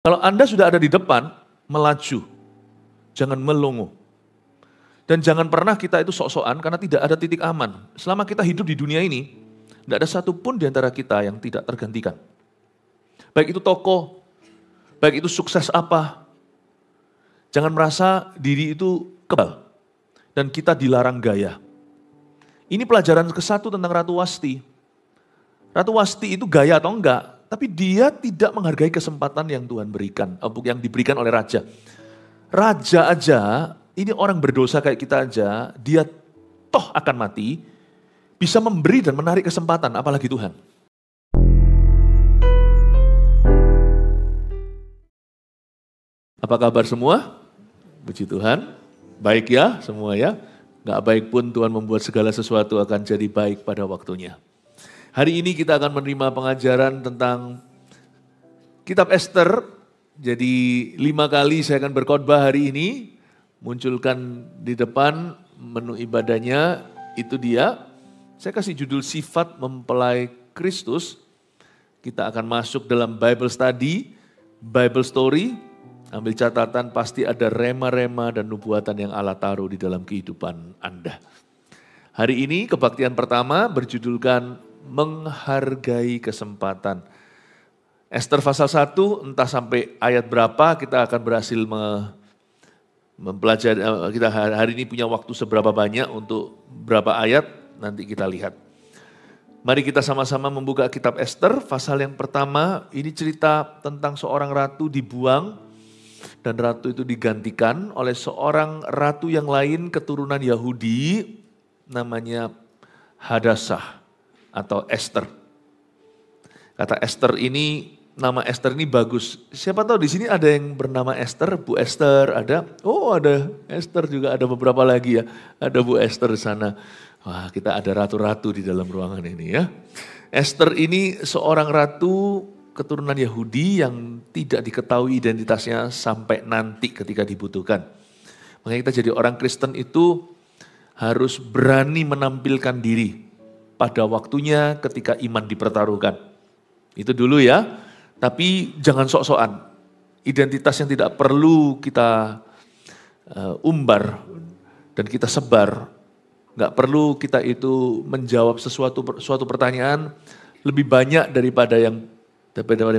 Kalau Anda sudah ada di depan, melaju. Jangan melongo. Dan jangan pernah kita itu sok-sokan karena tidak ada titik aman. Selama kita hidup di dunia ini, tidak ada satupun di antara kita yang tidak tergantikan. Baik itu tokoh, baik itu sukses apa. Jangan merasa diri itu kebal dan kita dilarang gaya. Ini pelajaran ke-1 tentang Ratu Wasti. Ratu Wasti itu gaya atau enggak, tapi dia tidak menghargai kesempatan yang Tuhan berikan, yang diberikan oleh raja. Raja aja, ini orang berdosa kayak kita aja, dia toh akan mati, bisa memberi dan menarik kesempatan, apalagi Tuhan. Apa kabar semua? Puji Tuhan, baik ya semua ya. Gak baik pun Tuhan membuat segala sesuatu akan jadi baik pada waktunya. Hari ini kita akan menerima pengajaran tentang kitab Ester. Jadi 5 kali saya akan berkhotbah hari ini. Munculkan di depan menu ibadahnya, itu dia. Saya kasih judul sifat mempelai Kristus. Kita akan masuk dalam Bible study, Bible story. Ambil catatan, pasti ada rema-rema dan nubuatan yang Allah taruh di dalam kehidupan Anda. Hari ini kebaktian pertama berjudulkan menghargai kesempatan. Ester pasal 1, entah sampai ayat berapa kita akan berhasil mempelajari. Kita hari ini punya waktu seberapa banyak untuk berapa ayat, nanti kita lihat. Mari kita sama-sama membuka kitab Ester, pasal yang pertama. Ini cerita tentang seorang ratu dibuang, dan ratu itu digantikan oleh seorang ratu yang lain keturunan Yahudi, namanya Hadassah atau Ester. Kata Ester ini, nama Ester ini bagus. Siapa tahu di sini ada yang bernama Ester, Bu Ester ada. Oh ada Ester juga, ada beberapa lagi ya. Ada Bu Ester di sana. Wah, kita ada ratu-ratu di dalam ruangan ini ya. Ester ini seorang ratu keturunan Yahudi yang tidak diketahui identitasnya sampai nanti ketika dibutuhkan. Makanya kita jadi orang Kristen itu harus berani menampilkan diri pada waktunya ketika iman dipertaruhkan. Itu dulu ya, tapi jangan sok-sokan. Identitas yang tidak perlu kita umbar dan kita sebar. Gak perlu kita itu menjawab suatu pertanyaan lebih banyak daripada yang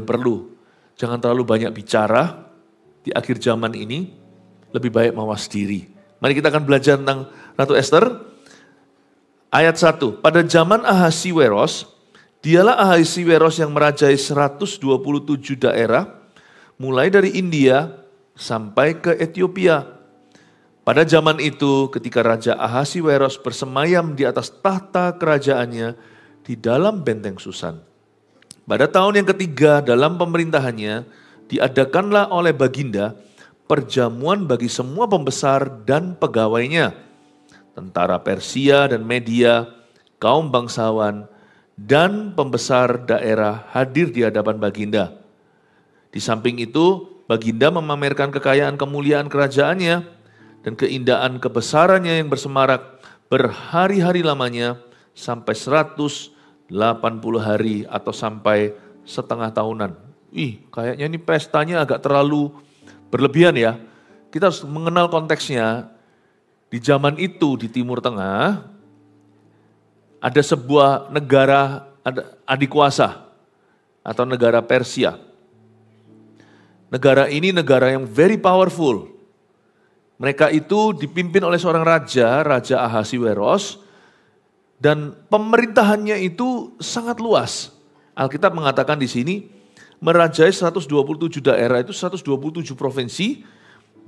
perlu. Jangan terlalu banyak bicara di akhir zaman ini, lebih baik mawas diri. Mari kita akan belajar tentang Ratu Ester. Ayat 1, pada zaman Ahasiweros, dialah Ahasiweros yang merajai 127 daerah, mulai dari India sampai ke Ethiopia. Pada zaman itu ketika Raja Ahasiweros bersemayam di atas tahta kerajaannya di dalam benteng Susan. Pada tahun yang ketiga dalam pemerintahannya, diadakanlah oleh Baginda perjamuan bagi semua pembesar dan pegawainya, tentara Persia dan Media, kaum bangsawan, dan pembesar daerah hadir di hadapan Baginda. Di samping itu, Baginda memamerkan kekayaan kemuliaan kerajaannya dan keindahan kebesarannya yang bersemarak berhari-hari lamanya sampai 180 hari atau sampai setengah tahunan. Kayaknya ini pestanya agak terlalu berlebihan ya. Kita harus mengenal konteksnya. Di zaman itu di Timur Tengah, ada sebuah negara adik kuasa atau negara Persia. Negara ini negara yang very powerful. Mereka itu dipimpin oleh seorang raja, Raja Ahasiweros. Dan pemerintahannya itu sangat luas. Alkitab mengatakan di sini, merajai 127 daerah, itu 127 provinsi,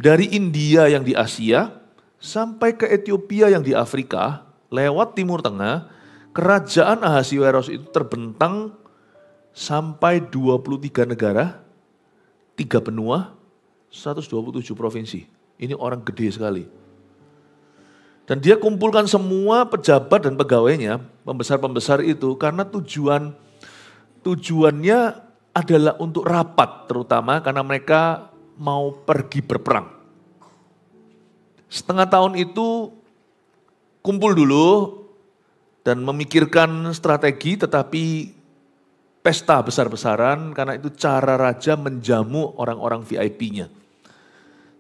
dari India yang di Asia, sampai ke Ethiopia yang di Afrika, lewat Timur Tengah, kerajaan Ahasiweros itu terbentang sampai 23 negara, 3 benua, 127 provinsi. Ini orang gede sekali. Dan dia kumpulkan semua pejabat dan pegawainya, pembesar-pembesar itu, karena tujuannya adalah untuk rapat, terutama karena mereka mau pergi berperang. Setengah tahun itu kumpul dulu dan memikirkan strategi, tetapi pesta besar-besaran karena itu cara raja menjamu orang-orang VIP-nya.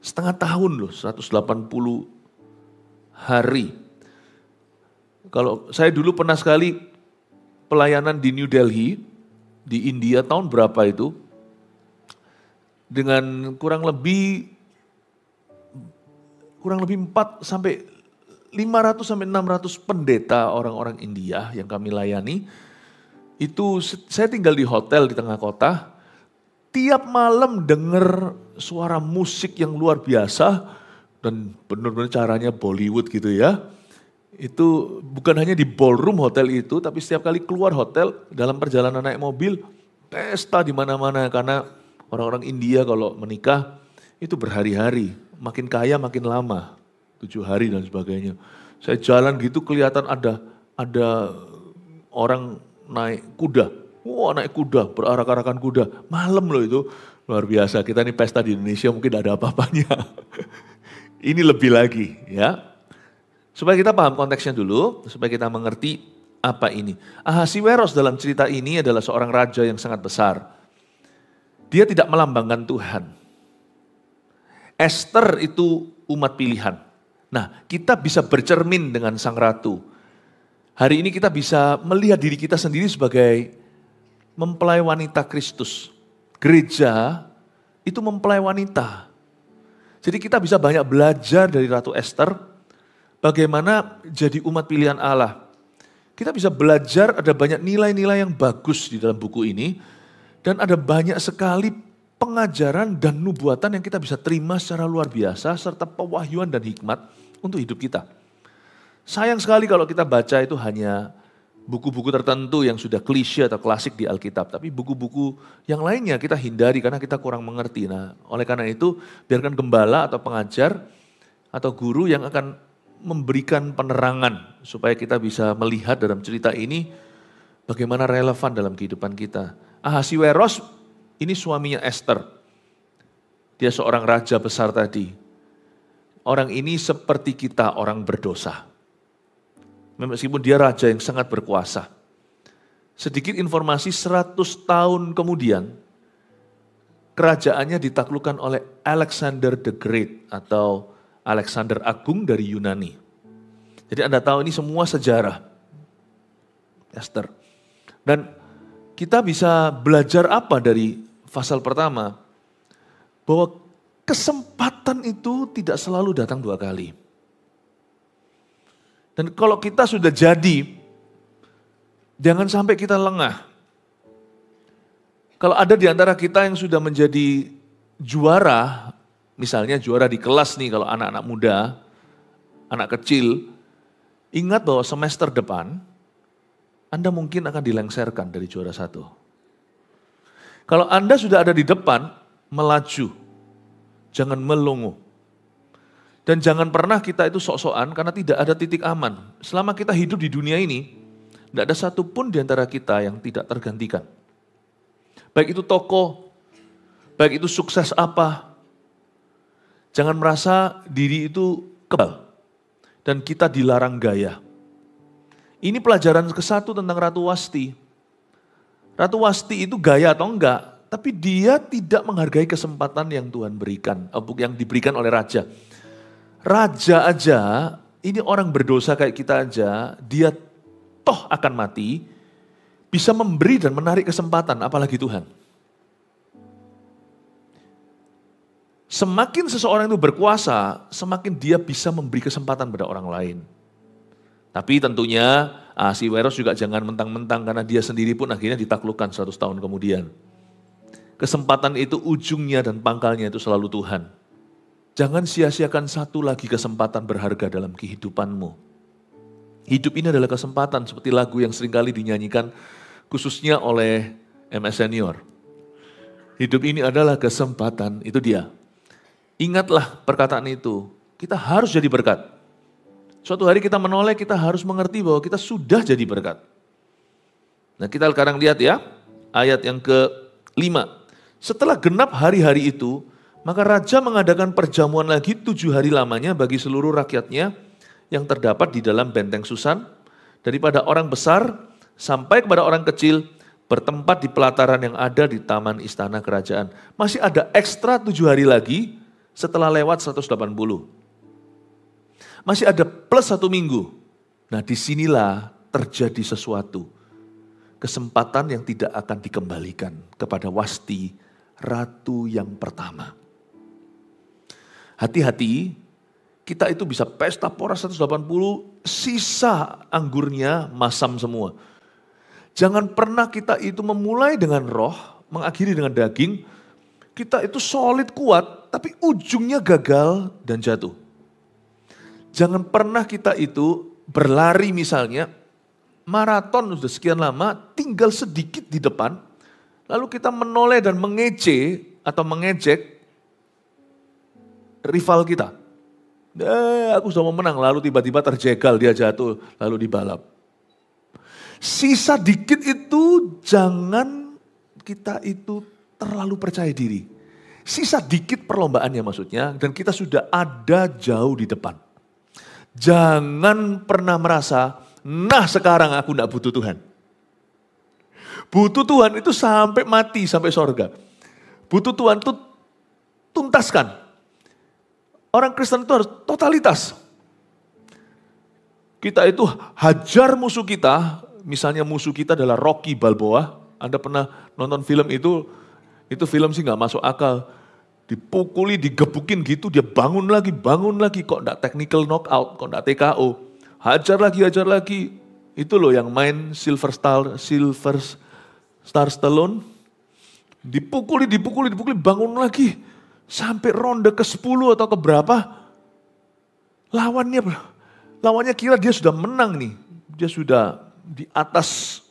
Setengah tahun loh, 180 hari. Kalau saya dulu pernah sekali pelayanan di New Delhi, di India tahun berapa itu, dengan kurang lebih 4 sampai 500 sampai 600 pendeta orang-orang India yang kami layani. Itu saya tinggal di hotel di tengah kota, tiap malam dengar suara musik yang luar biasa dan benar-benar caranya Bollywood gitu ya. Itu bukan hanya di ballroom hotel itu, tapi setiap kali keluar hotel dalam perjalanan naik mobil, pesta di mana-mana karena orang-orang India kalau menikah itu berhari-hari, makin kaya makin lama, 7 hari dan sebagainya. Saya jalan gitu kelihatan ada orang naik kuda. Wah, naik kuda, berarak-arakan kuda. Malam loh itu, luar biasa. Kita ini pesta di Indonesia mungkin ada apa-apanya. Ini lebih lagi ya. Supaya kita paham konteksnya dulu, supaya kita mengerti apa ini. Ahasiweros dalam cerita ini adalah seorang raja yang sangat besar. Dia tidak melambangkan Tuhan. Esther itu umat pilihan. Nah, kita bisa bercermin dengan sang ratu. Hari ini kita bisa melihat diri kita sendiri sebagai mempelai wanita Kristus. Gereja itu mempelai wanita. Jadi kita bisa banyak belajar dari Ratu Esther, bagaimana jadi umat pilihan Allah. Kita bisa belajar, ada banyak nilai-nilai yang bagus di dalam buku ini, dan ada banyak sekali pengajaran dan nubuatan yang kita bisa terima secara luar biasa, serta pewahyuan dan hikmat untuk hidup kita. Sayang sekali kalau kita baca itu hanya buku-buku tertentu yang sudah klise atau klasik di Alkitab. Tapi buku-buku yang lainnya kita hindari karena kita kurang mengerti. Nah, oleh karena itu biarkan gembala atau pengajar atau guru yang akan memberikan penerangan supaya kita bisa melihat dalam cerita ini bagaimana relevan dalam kehidupan kita. Ahasiweros ini suaminya Esther. Dia seorang raja besar tadi. Orang ini seperti kita, orang berdosa. Meskipun dia raja yang sangat berkuasa. Sedikit informasi, 100 tahun kemudian kerajaannya ditaklukkan oleh Alexander the Great atau Alexander Agung dari Yunani. Jadi Anda tahu ini semua sejarah Esther. Dan kita bisa belajar apa dari pasal pertama? Bahwa kesempatan itu tidak selalu datang 2 kali. Dan kalau kita sudah jadi, jangan sampai kita lengah. Kalau ada di antara kita yang sudah menjadi juara, misalnya juara di kelas nih kalau anak-anak muda, anak kecil, ingat bahwa semester depan, Anda mungkin akan dilengserkan dari juara 1. Kalau Anda sudah ada di depan, melaju, jangan melongo. Dan jangan pernah kita itu sok-sokan karena tidak ada titik aman. Selama kita hidup di dunia ini, tidak ada satupun di antara kita yang tidak tergantikan. Baik itu tokoh, baik itu sukses apa. Jangan merasa diri itu kebal dan kita dilarang gaya. Ini pelajaran ke-1 tentang Ratu Wasti. Ratu Wasti itu gaya atau enggak, tapi dia tidak menghargai kesempatan yang Tuhan berikan, yang diberikan oleh raja. Raja aja, ini orang berdosa kayak kita aja, dia toh akan mati, bisa memberi dan menarik kesempatan, apalagi Tuhan. Semakin seseorang itu berkuasa, semakin dia bisa memberi kesempatan pada orang lain. Tapi tentunya Ahasiweros juga jangan mentang-mentang karena dia sendiri pun akhirnya ditaklukkan 100 tahun kemudian. Kesempatan itu ujungnya dan pangkalnya itu selalu Tuhan. Jangan sia-siakan satu lagi kesempatan berharga dalam kehidupanmu. Hidup ini adalah kesempatan seperti lagu yang seringkali dinyanyikan khususnya oleh MS Senior. Hidup ini adalah kesempatan, itu dia. Ingatlah perkataan itu, kita harus jadi berkat. Suatu hari kita menoleh, kita harus mengerti bahwa kita sudah jadi berkat. Nah kita sekarang lihat ya, ayat yang ke-5. Setelah genap hari-hari itu, maka raja mengadakan perjamuan lagi 7 hari lamanya bagi seluruh rakyatnya yang terdapat di dalam benteng Susan. Daripada orang besar sampai kepada orang kecil, bertempat di pelataran yang ada di taman istana kerajaan. Masih ada ekstra 7 hari lagi setelah lewat 180. Masih ada plus 1 minggu. Nah, disinilah terjadi sesuatu. Kesempatan yang tidak akan dikembalikan kepada Wasti, ratu yang pertama. Hati-hati, kita itu bisa pesta pora 180, sisa anggurnya masam semua. Jangan pernah kita itu memulai dengan roh, mengakhiri dengan daging. Kita itu solid kuat, tapi ujungnya gagal dan jatuh. Jangan pernah kita itu berlari misalnya, maraton sudah sekian lama, tinggal sedikit di depan, lalu kita menoleh dan mengejek atau mengejek rival kita. Aku sudah mau menang, lalu tiba-tiba terjegal, dia jatuh, lalu dibalap. Sisa dikit itu jangan kita itu terlalu percaya diri. Sisa dikit perlombaannya maksudnya, dan kita sudah ada jauh di depan. Jangan pernah merasa, nah sekarang aku tidak butuh Tuhan. Butuh Tuhan itu sampai mati, sampai sorga. Butuh Tuhan itu tuntaskan. Orang Kristen itu harus totalitas. Kita itu hajar musuh kita, misalnya musuh kita adalah Rocky Balboa. Anda pernah nonton film itu film sih gak masuk akal. Dipukuli, digebukin gitu, dia bangun lagi, kok enggak technical knockout, kok enggak TKO. Hajar lagi. Itu loh yang main Sylvester Stallone. Dipukuli, bangun lagi. Sampai ronde ke-10 atau ke berapa. Lawannya kira dia sudah menang nih. Dia sudah di atas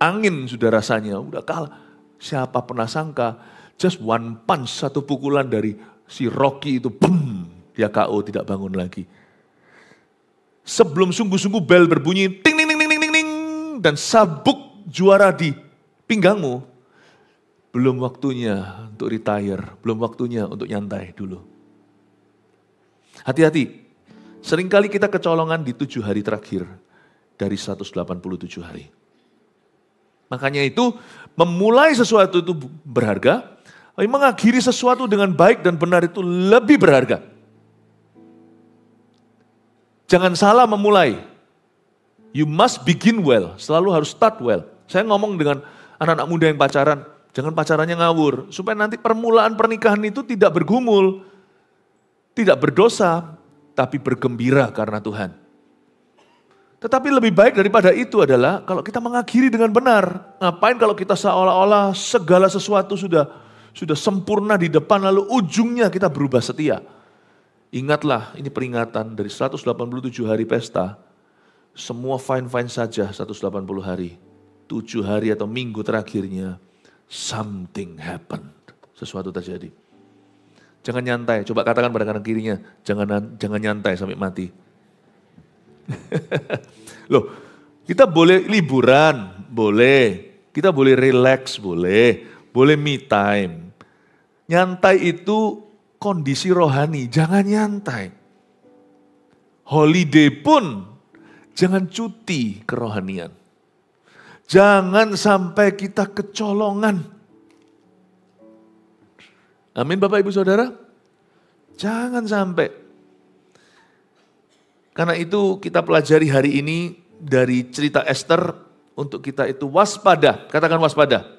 angin sudah rasanya, udah kalah. Siapa pernah sangka, just one punch, satu pukulan dari si Rocky itu, boom, dia KO, tidak bangun lagi. Sebelum sungguh-sungguh bel berbunyi, ting, ting, ting, ting, ting, ting, ting, dan sabuk juara di pinggangmu, belum waktunya untuk retire, belum waktunya untuk nyantai dulu. Hati-hati, seringkali kita kecolongan di 7 hari terakhir dari 187 hari. Makanya itu, memulai sesuatu itu berharga, tapi mengakhiri sesuatu dengan baik dan benar itu lebih berharga. Jangan salah memulai. You must begin well, selalu harus start well. Saya ngomong dengan anak-anak muda yang pacaran, jangan pacarannya ngawur. Supaya nanti permulaan pernikahan itu tidak bergumul, tidak berdosa, tapi bergembira karena Tuhan. Tetapi lebih baik daripada itu adalah kalau kita mengakhiri dengan benar. Ngapain kalau kita seolah-olah segala sesuatu sudah sempurna di depan lalu ujungnya kita berubah setia. Ingatlah ini peringatan dari 187 hari pesta. Semua fine-fine saja 180 hari. 7 hari atau minggu terakhirnya something happened. Sesuatu terjadi. Jangan nyantai, coba katakan pada kanan kirinya, jangan nyantai sampai mati. Loh, kita boleh liburan, boleh. Kita boleh relax, boleh me time. Nyantai itu kondisi rohani, jangan nyantai. Holiday pun jangan cuti kerohanian. Jangan sampai kita kecolongan. Amin Bapak Ibu Saudara. Jangan sampai. Karena itu kita pelajari hari ini dari cerita Esther untuk kita itu waspada. Katakan waspada.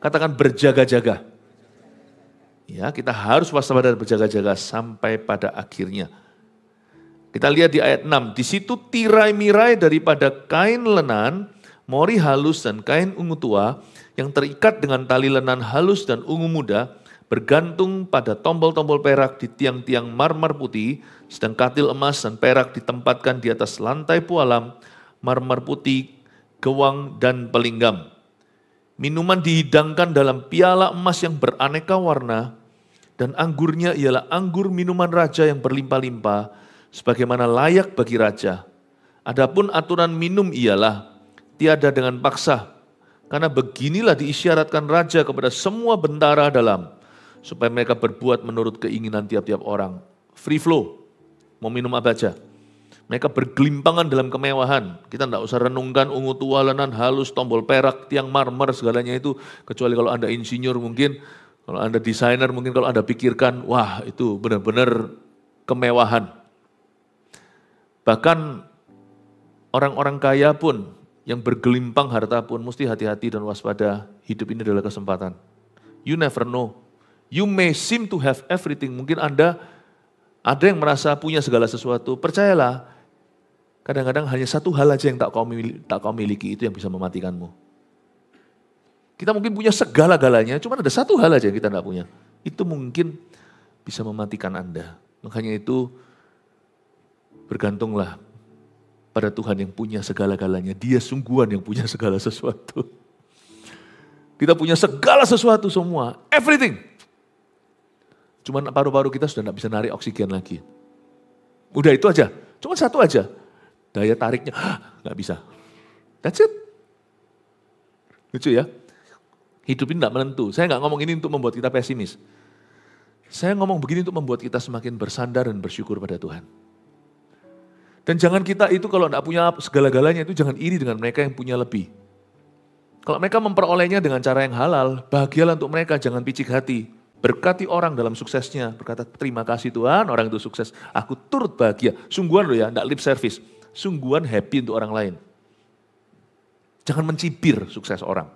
Katakan berjaga-jaga. Ya, kita harus waspada dan berjaga-jaga sampai pada akhirnya. Kita lihat di ayat 6. Di situ tirai-mirai daripada kain lenan, mori halus dan kain ungu tua yang terikat dengan tali lenan halus dan ungu muda bergantung pada tombol-tombol perak di tiang-tiang marmer putih, sedang katil emas dan perak ditempatkan di atas lantai pualam, marmer putih, gewang, dan pelinggam. Minuman dihidangkan dalam piala emas yang beraneka warna, dan anggurnya ialah anggur minuman raja yang berlimpah-limpah, sebagaimana layak bagi raja. Adapun aturan minum ialah tiada dengan paksa, karena beginilah diisyaratkan raja kepada semua bentara dalam, supaya mereka berbuat menurut keinginan tiap-tiap orang. Free flow, mau minum apa aja. Mereka bergelimpangan dalam kemewahan. Kita tidak usah renungkan ungu tualanan, halus, tombol perak, tiang marmer, segalanya itu. Kecuali kalau Anda insinyur mungkin, kalau Anda desainer mungkin, kalau Anda pikirkan, wah itu benar-benar kemewahan. Bahkan orang-orang kaya pun, yang bergelimpang harta pun, mesti hati-hati dan waspada. Hidup ini adalah kesempatan. You never know. You may seem to have everything. Mungkin Anda ada yang merasa punya segala sesuatu. Percayalah, kadang-kadang hanya satu hal aja yang tak kau miliki, itu yang bisa mematikanmu. Kita mungkin punya segala-galanya, cuma ada satu hal aja yang kita tidak punya. Itu mungkin bisa mematikan Anda. Makanya itu bergantunglah pada Tuhan yang punya segala-galanya. Dia sungguhan yang punya segala sesuatu. Kita punya segala sesuatu semua, everything. Cuman paru-paru kita sudah tidak bisa narik oksigen lagi. Udah itu aja, cuma satu aja. Daya tariknya, nggak bisa. That's it. Lucu ya. Hidup ini tidak menentu. Saya nggak ngomong ini untuk membuat kita pesimis. Saya ngomong begini untuk membuat kita semakin bersandar dan bersyukur pada Tuhan. Dan jangan kita itu kalau tidak punya segala-galanya itu jangan iri dengan mereka yang punya lebih. Kalau mereka memperolehnya dengan cara yang halal, bahagialah untuk mereka, jangan picik hati. Berkati orang dalam suksesnya, berkata terima kasih Tuhan, orang itu sukses. Aku turut bahagia. Sungguhan loh ya, tidak lip service. Sungguhan happy untuk orang lain. Jangan mencibir sukses orang.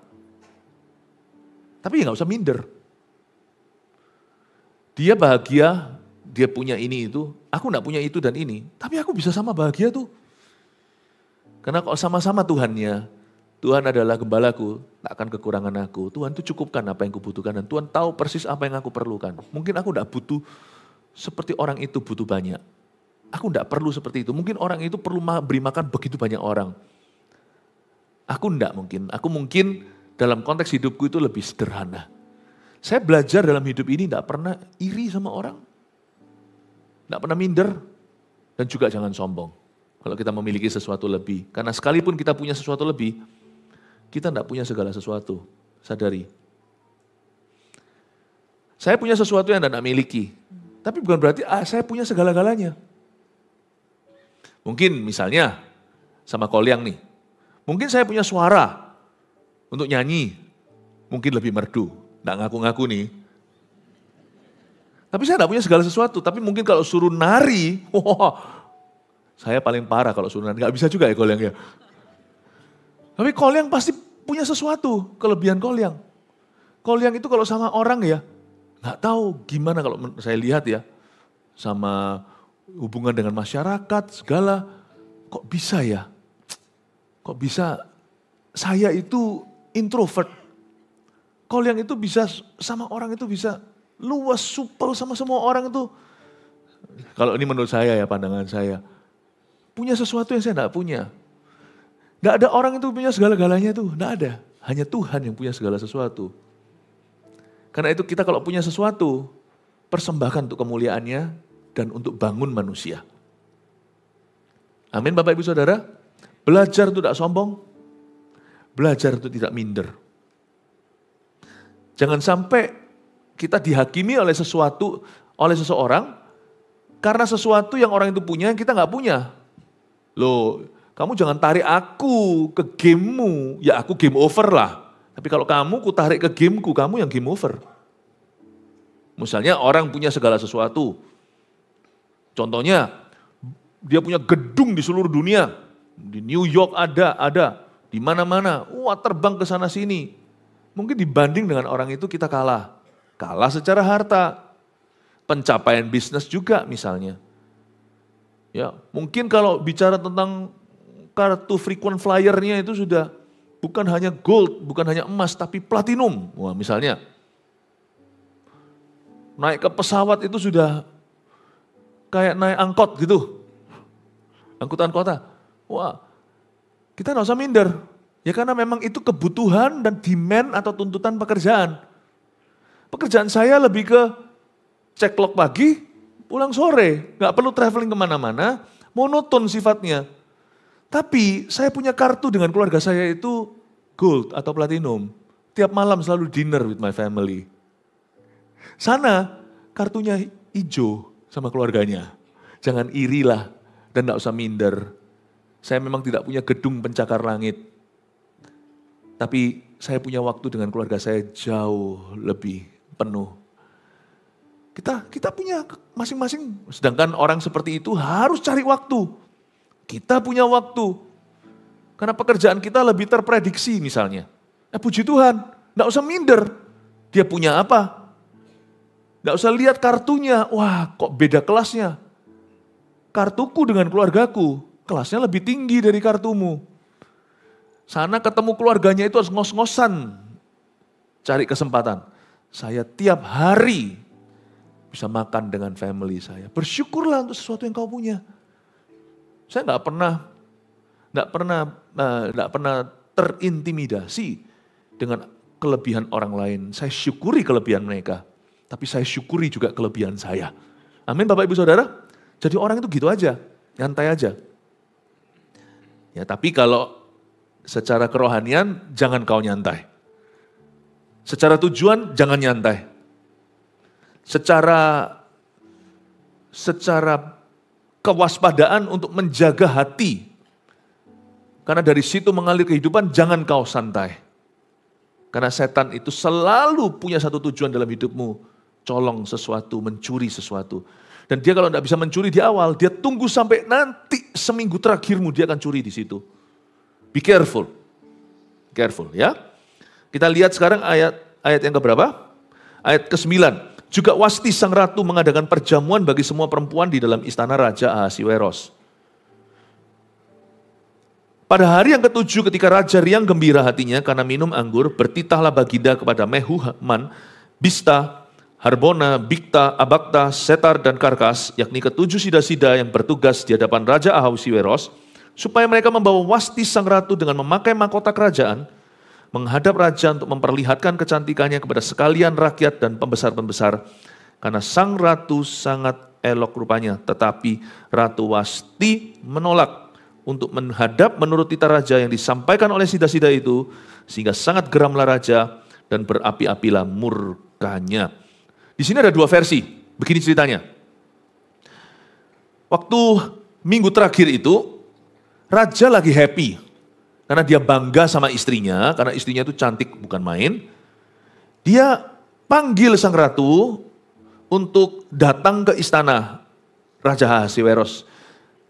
Tapi ya nggak usah minder. Dia bahagia, dia punya ini itu, aku enggak punya itu dan ini. Tapi aku bisa sama bahagia tuh. Karena kalau sama-sama Tuhannya, Tuhan adalah gembalaku, tak akan kekurangan aku. Tuhan itu cukupkan apa yang kubutuhkan dan Tuhan tahu persis apa yang aku perlukan. Mungkin aku enggak butuh seperti orang itu butuh banyak. Aku enggak perlu seperti itu. Mungkin orang itu perlu beri makan begitu banyak orang. Aku enggak mungkin. Aku mungkin dalam konteks hidupku itu lebih sederhana. Saya belajar dalam hidup ini enggak pernah iri sama orang. Enggak pernah minder. Dan juga jangan sombong. Kalau kita memiliki sesuatu lebih. Karena sekalipun kita punya sesuatu lebih, kita enggak punya segala sesuatu. Sadari. Saya punya sesuatu yang Anda miliki. Tapi bukan berarti saya punya segala-galanya. Mungkin misalnya sama Kolyang nih. Mungkin saya punya suara untuk nyanyi. Mungkin lebih merdu. Enggak ngaku-ngaku nih. Tapi saya enggak punya segala sesuatu. Tapi mungkin kalau suruh nari, saya paling parah kalau suruh nari. Enggak bisa juga ya Kolyang ya. Tapi Kolyang pasti punya sesuatu, kelebihan Kolyang. Kolyang itu kalau sama orang ya, enggak tahu gimana kalau saya lihat ya. Sama hubungan dengan masyarakat, segala. Kok bisa ya? Kok bisa saya itu introvert. Kolyang itu bisa sama orang itu bisa luas, supel sama semua orang itu. Kalau ini menurut saya ya, pandangan saya. Punya sesuatu yang saya enggak punya. Enggak ada orang itu punya segala-galanya tuh, enggak ada. Hanya Tuhan yang punya segala sesuatu. Karena itu kita kalau punya sesuatu, persembahkan untuk kemuliaannya dan untuk bangun manusia. Amin Bapak Ibu Saudara. Belajar untuk tidak sombong. Belajar untuk tidak minder. Jangan sampai kita dihakimi oleh sesuatu, oleh seseorang, karena sesuatu yang orang itu punya, kita nggak punya. Loh, kamu jangan tarik aku ke gamemu, ya aku game over lah. Tapi kalau kamu ku tarik ke gameku, kamu yang game over. Misalnya orang punya segala sesuatu. Contohnya, dia punya gedung di seluruh dunia. Di New York ada. Di mana-mana, wah terbang ke sana sini. Mungkin dibanding dengan orang itu kita kalah. Kalah secara harta. Pencapaian bisnis juga misalnya. Ya, mungkin kalau bicara tentang kartu frequent flyer-nya itu sudah bukan hanya gold, bukan hanya emas, tapi platinum. Wah misalnya, naik ke pesawat itu sudah kayak naik angkot gitu. Angkutan kota. Wah, kita nggak usah minder. Ya karena memang itu kebutuhan dan demand atau tuntutan pekerjaan. Pekerjaan saya lebih ke cek log pagi, pulang sore. Nggak perlu traveling kemana-mana, monoton sifatnya. Tapi saya punya kartu dengan keluarga saya itu gold atau platinum. Tiap malam selalu dinner with my family. Sana kartunya hijau sama keluarganya. Jangan irilah dan tidak usah minder. Saya memang tidak punya gedung pencakar langit. Tapi saya punya waktu dengan keluarga saya jauh lebih penuh. Kita punya masing-masing, sedangkan orang seperti itu harus cari waktu. Kita punya waktu. Karena pekerjaan kita lebih terprediksi misalnya. Puji Tuhan, tidak usah minder. Dia punya apa? Tidak usah lihat kartunya, wah kok beda kelasnya. Kartuku dengan keluargaku, kelasnya lebih tinggi dari kartumu. Sana ketemu keluarganya itu harus ngos-ngosan cari kesempatan. Saya tiap hari bisa makan dengan family saya. Bersyukurlah untuk sesuatu yang kau punya. Saya nggak pernah terintimidasi dengan kelebihan orang lain. Saya syukuri kelebihan mereka, tapi saya syukuri juga kelebihan saya. Amin Bapak Ibu Saudara. Jadi orang itu gitu aja, nyantai aja. Ya, tapi kalau secara kerohanian jangan kau nyantai. Secara tujuan jangan nyantai. Secara kewaspadaan untuk menjaga hati. Karena dari situ mengalir kehidupan, jangan kau santai. Karena setan itu selalu punya satu tujuan dalam hidupmu. Colong sesuatu, mencuri sesuatu. Dan dia kalau tidak bisa mencuri di awal, dia tunggu sampai nanti seminggu terakhirmu dia akan curi di situ. Be careful. Careful ya. Kita lihat sekarang ayat yang keberapa? Ayat ke-9. Juga Wasti sang ratu mengadakan perjamuan bagi semua perempuan di dalam istana Raja Ahasiweros. Pada hari yang ke-7 ketika raja riang gembira hatinya karena minum anggur, bertitahlah Baginda kepada Mehuman, Bista, Harbona, Bikta, Abakta, Setar, dan Karkas, yakni ke-7 sida-sida yang bertugas di hadapan Raja Ahasiweros, supaya mereka membawa Wasti sang ratu dengan memakai mahkota kerajaan, menghadap raja untuk memperlihatkan kecantikannya kepada sekalian rakyat dan pembesar-pembesar, karena sang ratu sangat elok rupanya, tetapi Ratu Wasti menolak untuk menghadap menurut titah raja yang disampaikan oleh sida-sida itu, sehingga sangat geramlah raja dan berapi-apilah murkanya. Di sini ada dua versi, begini ceritanya. Waktu minggu terakhir itu, raja lagi happy. Karena dia bangga sama istrinya, karena istrinya itu cantik bukan main. Dia panggil sang ratu untuk datang ke istana Raja Ahasiweros.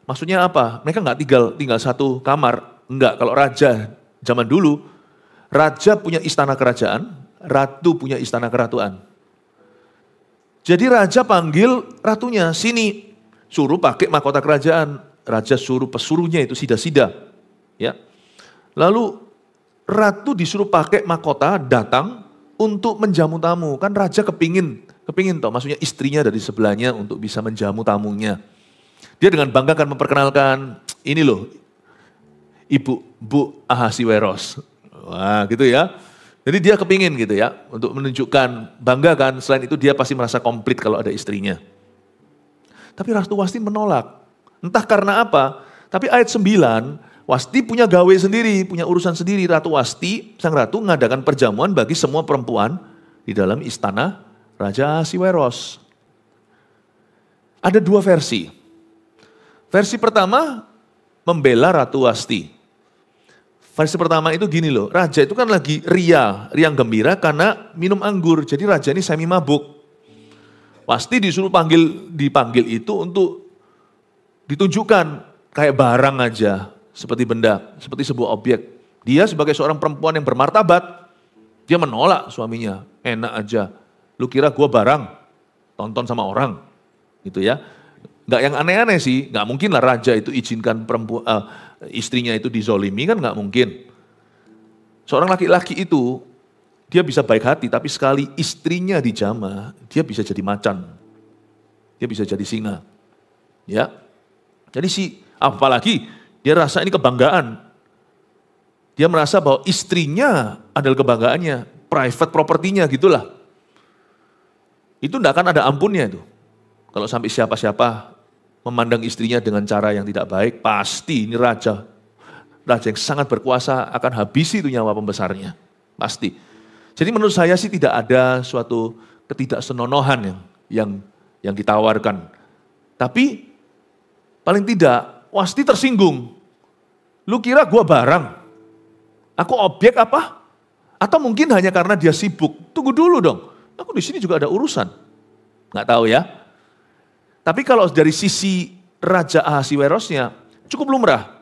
Maksudnya apa? Mereka nggak tinggal satu kamar. Enggak, kalau raja zaman dulu, raja punya istana kerajaan, ratu punya istana keratuan. Jadi raja panggil ratunya, sini, suruh pakai mahkota kerajaan. Raja suruh pesuruhnya itu sida-sida. Ya. Lalu ratu disuruh pakai mahkota datang untuk menjamu tamu. Kan raja kepingin toh, maksudnya istrinya dari sebelahnya untuk bisa menjamu tamunya. Dia dengan bangga akan memperkenalkan, ini loh, Bu Ahasiweros. Wah gitu ya. Jadi dia kepingin gitu ya, untuk menunjukkan bangga kan, selain itu dia pasti merasa komplit kalau ada istrinya. Tapi Ratu Wasti menolak, entah karena apa, tapi ayat 9, Wasti punya gawe sendiri, punya urusan sendiri. Ratu Wasti, sang ratu mengadakan perjamuan bagi semua perempuan di dalam istana Raja Ahasiweros. Ada dua versi. Versi pertama, membela Ratu Wasti. Versi pertama itu gini loh, raja itu kan lagi riang gembira karena minum anggur. Jadi raja ini semi mabuk. Wasti disuruh dipanggil itu untuk ditunjukkan kayak barang aja, seperti benda, seperti sebuah objek. Dia sebagai seorang perempuan yang bermartabat, dia menolak suaminya, enak aja. Lu kira gua barang, tonton sama orang, gitu ya. Nggak yang aneh-aneh sih, nggak mungkin lah raja itu izinkan istrinya itu dizolimi, kan nggak mungkin. Seorang laki-laki itu, dia bisa baik hati, tapi sekali istrinya dijamah, dia bisa jadi macan. Dia bisa jadi singa. Ya. Jadi apalagi dia rasa ini kebanggaan. Dia merasa bahwa istrinya adalah kebanggaannya, private propertinya gitulah. Itu tidak akan ada ampunnya itu. Kalau sampai siapa-siapa memandang istrinya dengan cara yang tidak baik, pasti ini raja yang sangat berkuasa akan habisi itu nyawa pembesarnya. Pasti. Jadi menurut saya sih tidak ada suatu ketidaksenonohan yang ditawarkan. Tapi paling tidak pasti tersinggung. Lu kira gue barang? Aku objek apa? Atau mungkin hanya karena dia sibuk. Tunggu dulu dong, aku di sini juga ada urusan. Nggak tahu ya. Tapi kalau dari sisi Raja Ahasiwerosnya, cukup lumrah.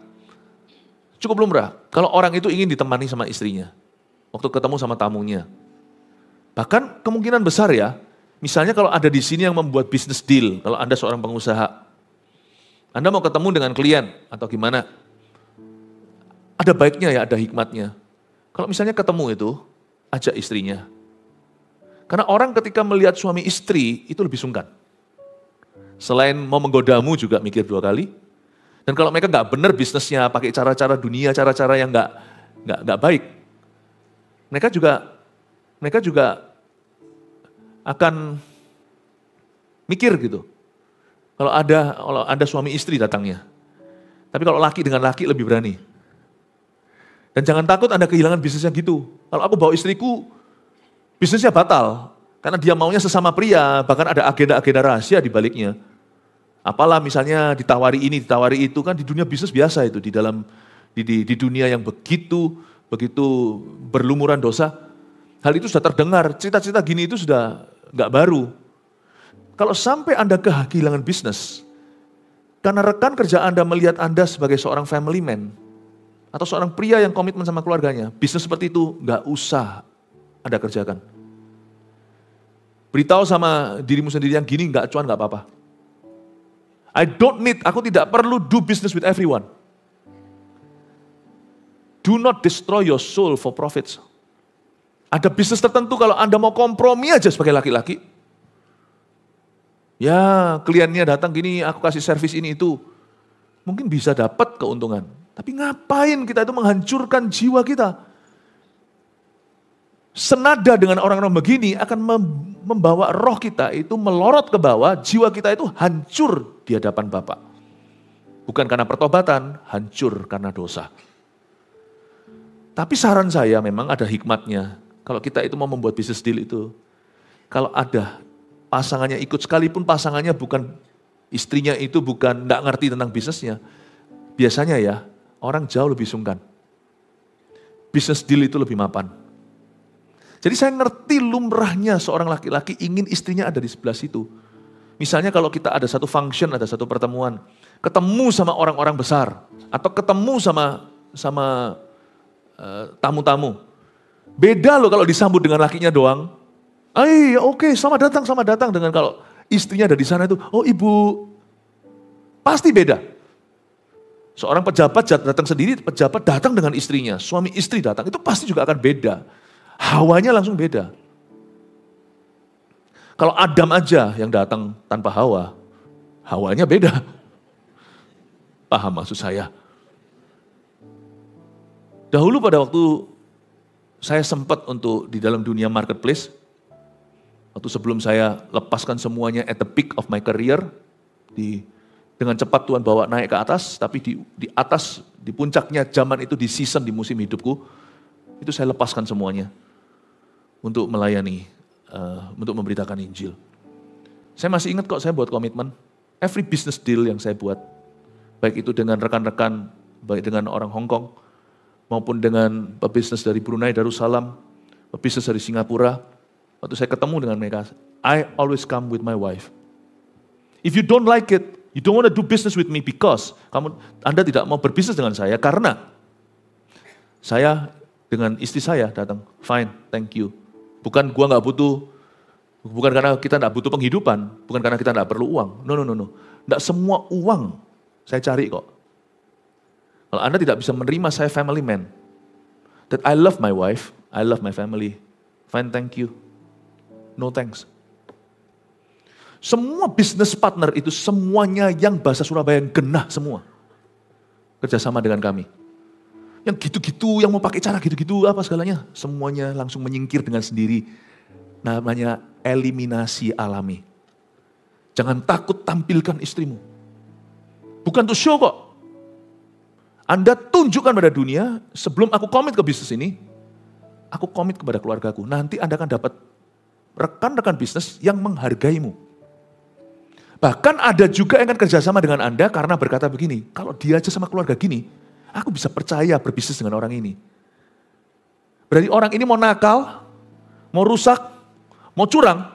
Cukup lumrah. Kalau orang itu ingin ditemani sama istrinya. Waktu ketemu sama tamunya. Bahkan kemungkinan besar ya, misalnya kalau ada di sini yang membuat business deal, kalau Anda seorang pengusaha, Anda mau ketemu dengan klien atau gimana, ada baiknya ya, ada hikmatnya. Kalau misalnya ketemu itu, ajak istrinya. Karena orang ketika melihat suami istri, itu lebih sungkan. Selain mau menggodamu juga mikir 2 kali. Dan kalau mereka nggak benar bisnisnya, pakai cara-cara dunia, cara-cara yang nggak baik, mereka juga akan mikir gitu. Kalau ada suami istri datangnya. Tapi kalau laki dengan laki lebih berani. Dan jangan takut Anda kehilangan bisnisnya gitu. Kalau aku bawa istriku, bisnisnya batal. Karena dia maunya sesama pria, bahkan ada agenda-agenda rahasia di baliknya. Apalah misalnya ditawari ini, ditawari itu, kan di dunia bisnis biasa itu. Di dunia yang begitu berlumuran dosa. Hal itu sudah terdengar, cerita-cerita gini itu sudah nggak baru. Kalau sampai Anda kehilangan bisnis, karena rekan kerja Anda melihat Anda sebagai seorang family man, atau seorang pria yang komitmen sama keluarganya, bisnis seperti itu nggak usah Anda kerjakan. Beritahu sama dirimu sendiri yang gini nggak cuan nggak apa-apa. Aku tidak perlu do business with everyone. Do not destroy your soul for profits. Ada bisnis tertentu kalau Anda mau kompromi aja sebagai laki-laki. Ya kliennya datang gini, aku kasih servis ini itu. Mungkin bisa dapat keuntungan. Tapi ngapain kita itu menghancurkan jiwa kita? Senada dengan orang-orang begini akan membawa roh kita itu melorot ke bawah, jiwa kita itu hancur di hadapan Bapa. Bukan karena pertobatan, hancur karena dosa. Tapi saran saya memang ada hikmatnya. Kalau kita itu mau membuat business deal itu, kalau ada pasangannya ikut, sekalipun pasangannya bukan, istrinya itu bukan, enggak ngerti tentang bisnisnya, biasanya ya, orang jauh lebih sungkan. Business deal itu lebih mapan. Jadi saya ngerti lumrahnya seorang laki-laki ingin istrinya ada di sebelah situ. Misalnya kalau kita ada satu function, ada satu pertemuan, ketemu sama orang-orang besar, atau ketemu sama tamu-tamu. Beda loh kalau disambut dengan lakinya doang. Oke, selamat datang. Dengan kalau istrinya ada di sana itu, oh ibu, pasti beda. Seorang pejabat datang sendiri, pejabat datang dengan istrinya, suami istri datang, itu pasti juga akan beda. Hawanya langsung beda. Kalau Adam aja yang datang tanpa Hawa, hawanya beda. Paham maksud saya? Dahulu pada waktu saya sempat untuk di dalam dunia marketplace, waktu sebelum saya lepaskan semuanya at the peak of my career, dengan cepat Tuhan bawa naik ke atas, tapi di atas, di puncaknya zaman itu di season, di musim hidupku, itu saya lepaskan semuanya untuk melayani, untuk memberitakan Injil. Saya masih ingat kok saya buat komitmen, every business deal yang saya buat, baik itu dengan rekan-rekan, baik dengan orang Hong Kong, maupun dengan pebisnis dari Brunei Darussalam, pebisnis dari Singapura, waktu saya ketemu dengan mereka, I always come with my wife. If you don't like it, you don't want to do business with me because Anda tidak mau berbisnis dengan saya karena saya dengan istri saya datang, fine, thank you. Bukan gua nggak butuh, bukan karena kita nggak butuh penghidupan, bukan karena kita nggak perlu uang. No. Nggak semua uang saya cari kok. Kalau Anda tidak bisa menerima saya family man, that I love my wife, I love my family, fine, thank you. No thanks. Semua business partner itu semuanya yang bahasa Surabaya yang genah semua. Kerjasama dengan kami. Yang gitu-gitu, yang mau pakai cara gitu-gitu, apa segalanya. Semuanya langsung menyingkir dengan sendiri. Namanya eliminasi alami. Jangan takut tampilkan istrimu. Bukan untuk show kok. Anda tunjukkan pada dunia, sebelum aku komit ke bisnis ini, aku komit kepada keluargaku. Nanti Anda akan dapat rekan-rekan bisnis yang menghargaimu. Bahkan ada juga yang akan kerjasama dengan Anda karena berkata begini, kalau dia aja sama keluarga gini, aku bisa percaya berbisnis dengan orang ini. Berarti orang ini mau nakal, mau rusak, mau curang.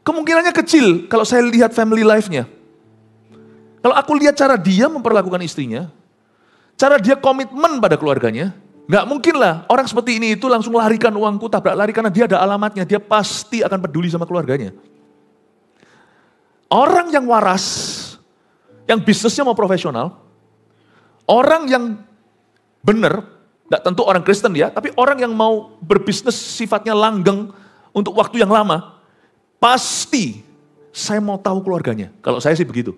Kemungkinannya kecil kalau saya lihat family life-nya. Kalau aku lihat cara dia memperlakukan istrinya, cara dia komitmen pada keluarganya, nggak mungkin lah orang seperti ini itu langsung larikan uangku, tabrak lari karena dia ada alamatnya, dia pasti akan peduli sama keluarganya. Orang yang waras, yang bisnisnya mau profesional, orang yang benar, nggak tentu orang Kristen ya, tapi orang yang mau berbisnis sifatnya langgeng untuk waktu yang lama, pasti saya mau tahu keluarganya. Kalau saya sih begitu.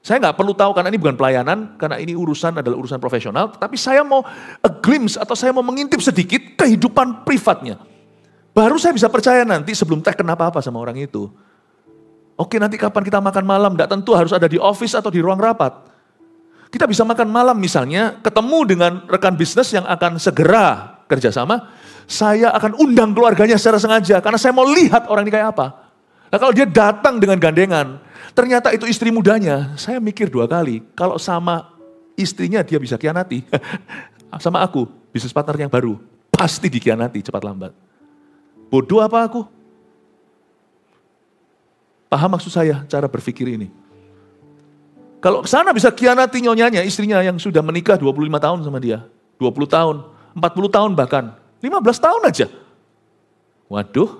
Saya nggak perlu tahu karena ini bukan pelayanan, karena ini urusan adalah urusan profesional, tapi saya mau a glimpse atau saya mau mengintip sedikit kehidupan privatnya. Baru saya bisa percaya nanti sebelum teken apa-apa sama orang itu. Oke, nanti kapan kita makan malam, tidak tentu harus ada di office atau di ruang rapat. Kita bisa makan malam misalnya, ketemu dengan rekan bisnis yang akan segera kerjasama, saya akan undang keluarganya secara sengaja, karena saya mau lihat orang ini kayak apa. Nah kalau dia datang dengan gandengan, ternyata itu istri mudanya, saya mikir 2 kali, kalau sama istrinya dia bisa khianati, sama aku, bisnis partner yang baru, pasti dikhianati cepat lambat. Bodoh apa aku? Paham maksud saya cara berpikir ini? Kalau sana bisa khianati nyonyanya, istrinya yang sudah menikah 25 tahun sama dia. 20 tahun, 40 tahun bahkan, 15 tahun aja. Waduh,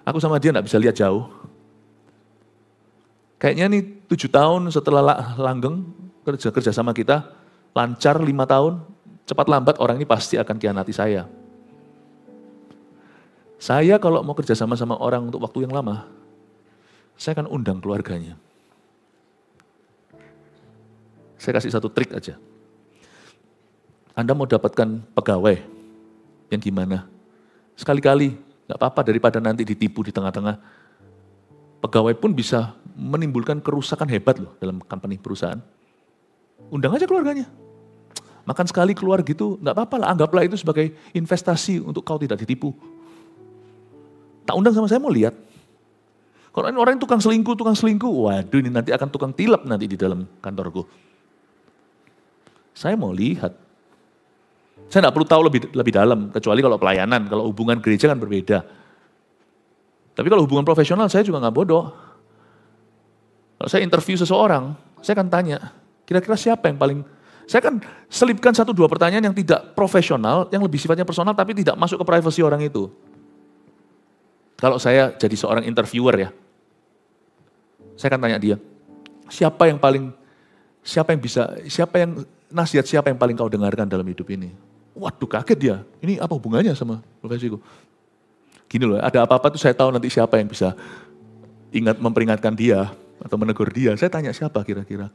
aku sama dia gak bisa lihat jauh. Kayaknya nih 7 tahun setelah langgeng kerja sama kita, lancar 5 tahun, cepat lambat orang ini pasti akan khianati saya. Saya kalau mau kerja sama orang untuk waktu yang lama, saya akan undang keluarganya. Saya kasih satu trik aja. Anda mau dapatkan pegawai yang gimana? Sekali-kali, gak apa-apa daripada nanti ditipu di tengah-tengah. Pegawai pun bisa menimbulkan kerusakan hebat loh dalam company perusahaan. Undang aja keluarganya. Makan sekali keluar gitu, gak apa-apa lah. Anggaplah itu sebagai investasi untuk kau tidak ditipu. Tak undang sama saya mau lihat. Kalau orang tukang selingkuh, waduh ini nanti akan tukang tilap nanti di dalam kantorku. Saya mau lihat. Saya tidak perlu tahu lebih dalam, kecuali kalau pelayanan, kalau hubungan gereja kan berbeda. Tapi kalau hubungan profesional saya juga nggak bodoh. Kalau saya interview seseorang, saya akan tanya, kira-kira siapa yang paling... Saya akan selipkan 1-2 pertanyaan yang tidak profesional, yang lebih sifatnya personal, tapi tidak masuk ke privasi orang itu. Kalau saya jadi seorang interviewer ya, saya akan tanya dia, siapa yang nasihat siapa yang paling kau dengarkan dalam hidup ini? Waduh kaget dia, ini apa hubungannya sama profesiku? Gini loh, ada apa-apa tuh saya tahu nanti siapa yang bisa ingat memperingatkan dia atau menegur dia. Saya tanya siapa kira-kira?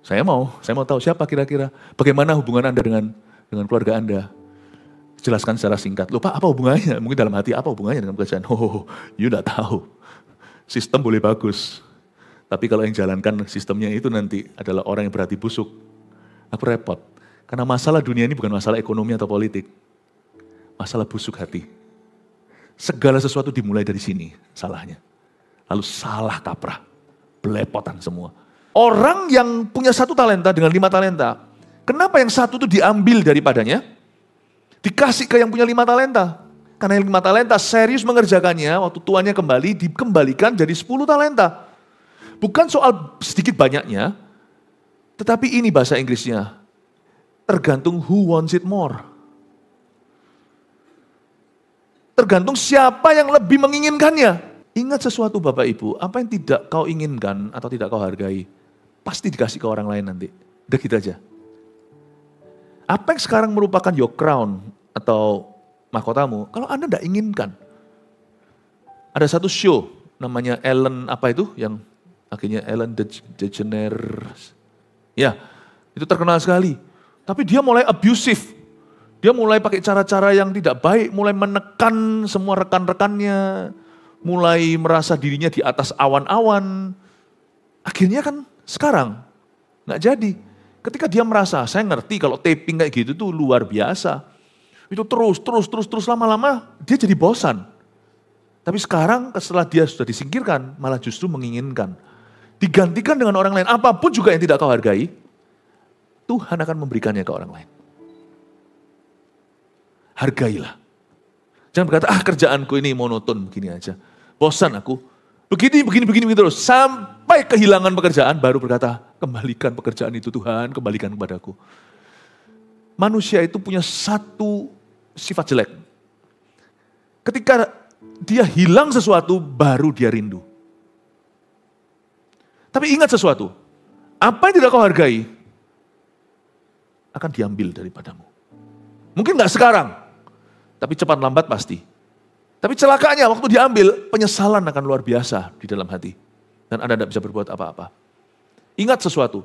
Saya mau tahu siapa kira-kira. Bagaimana hubungan Anda dengan keluarga Anda? Jelaskan secara singkat. Loh Pak, apa hubungannya? Mungkin dalam hati, apa hubungannya dengan pekerjaan? Oh, you tidak tahu. Sistem boleh bagus. Tapi kalau yang jalankan sistemnya itu nanti adalah orang yang berhati busuk. Aku repot. Karena masalah dunia ini bukan masalah ekonomi atau politik. Masalah busuk hati. Segala sesuatu dimulai dari sini salahnya. Lalu salah kaprah. Belepotan semua. Orang yang punya 1 talenta dengan 5 talenta. Kenapa yang 1 itu diambil daripadanya? Dikasih ke yang punya 5 talenta. Karena yang 5 talenta serius mengerjakannya, waktu tuannya kembali, dikembalikan jadi 10 talenta. Bukan soal sedikit banyaknya, tetapi ini bahasa Inggrisnya. Tergantung who wants it more. Tergantung siapa yang lebih menginginkannya. Ingat sesuatu Bapak Ibu, apa yang tidak kau inginkan atau tidak kau hargai, pasti dikasih ke orang lain nanti. Udah gitu aja. Apa yang sekarang merupakan your crown atau mahkotamu, kalau Anda tidak inginkan. Ada satu show, namanya Ellen apa itu, yang akhirnya Ellen DeGeneres. Ya, itu terkenal sekali. Tapi dia mulai abusive. Dia mulai pakai cara-cara yang tidak baik, mulai menekan semua rekan-rekannya, mulai merasa dirinya di atas awan-awan. Akhirnya kan sekarang, nggak jadi. Ketika dia merasa, saya ngerti kalau taping kayak gitu tuh luar biasa. Itu terus lama-lama dia jadi bosan. Tapi sekarang setelah dia sudah disingkirkan, malah justru menginginkan. Digantikan dengan orang lain, apapun juga yang tidak kau hargai, Tuhan akan memberikannya ke orang lain. Hargailah. Jangan berkata, kerjaanku ini monoton begini aja. Bosan aku. Begini terus. Sampai kehilangan pekerjaan, baru berkata, kembalikan pekerjaan itu Tuhan, kembalikan kepadaku. Manusia itu punya satu sifat jelek. Ketika dia hilang sesuatu, baru dia rindu. Tapi ingat sesuatu, apa yang tidak kau hargai, akan diambil daripadamu. Mungkin gak sekarang, tapi cepat lambat pasti. Tapi celakanya waktu diambil, penyesalan akan luar biasa di dalam hati. Dan Anda tidak bisa berbuat apa-apa. Ingat sesuatu,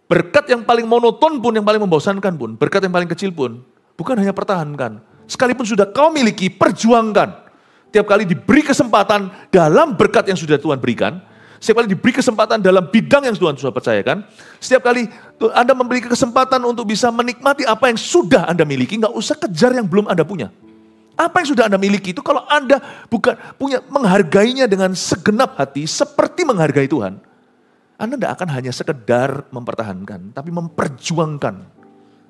berkat yang paling monoton pun, yang paling membosankan pun, berkat yang paling kecil pun, bukan hanya pertahankan. Sekalipun sudah kau miliki, perjuangkan. Tiap kali diberi kesempatan dalam berkat yang sudah Tuhan berikan, setiap kali diberi kesempatan dalam bidang yang Tuhan sudah percayakan, setiap kali Anda memiliki kesempatan untuk bisa menikmati apa yang sudah Anda miliki, nggak usah kejar yang belum Anda punya. Apa yang sudah Anda miliki itu kalau Anda bukan punya menghargainya dengan segenap hati seperti menghargai Tuhan, Anda tidak akan hanya sekedar mempertahankan, tapi memperjuangkan.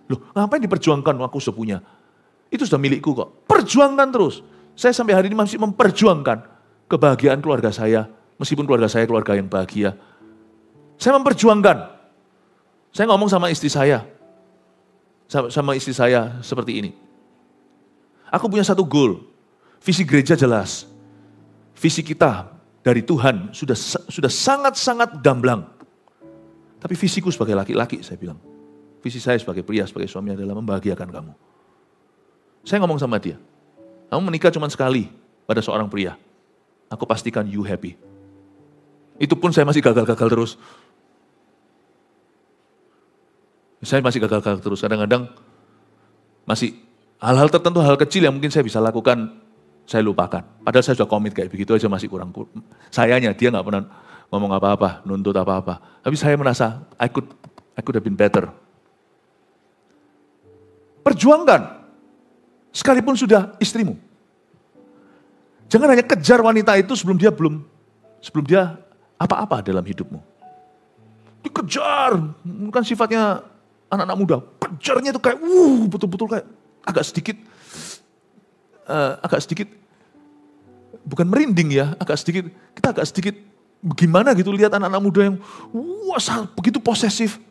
Loh, ngapain diperjuangkan? Aku sudah punya. Itu sudah milikku kok. Perjuangkan terus. Saya sampai hari ini masih memperjuangkan kebahagiaan keluarga saya, meskipun keluarga saya keluarga yang bahagia. Saya memperjuangkan. Saya ngomong sama istri saya. Sama istri saya seperti ini. Aku punya satu goal, visi gereja jelas, visi kita dari Tuhan sudah sangat-sangat gamblang. Tapi visiku sebagai laki-laki, saya bilang, visi saya sebagai pria, sebagai suami adalah membahagiakan kamu. Saya ngomong sama dia, kamu menikah cuma sekali pada seorang pria, aku pastikan you happy. Itu pun saya masih gagal-gagal terus. Saya masih gagal-gagal terus, kadang-kadang masih hal-hal tertentu, hal kecil yang mungkin saya bisa lakukan, saya lupakan. Padahal saya sudah komit kayak begitu aja masih kurang. Sayanya dia nggak pernah ngomong apa-apa, nuntut apa-apa. Tapi saya merasa, I could have been better. Perjuangkan, sekalipun sudah istrimu. Jangan hanya kejar wanita itu sebelum dia apa-apa dalam hidupmu. Dikejar, bukan sifatnya anak-anak muda. Kejarnya itu kayak, betul-betul kayak, agak sedikit, bukan merinding ya, kita agak sedikit gimana gitu lihat anak-anak muda yang begitu posesif.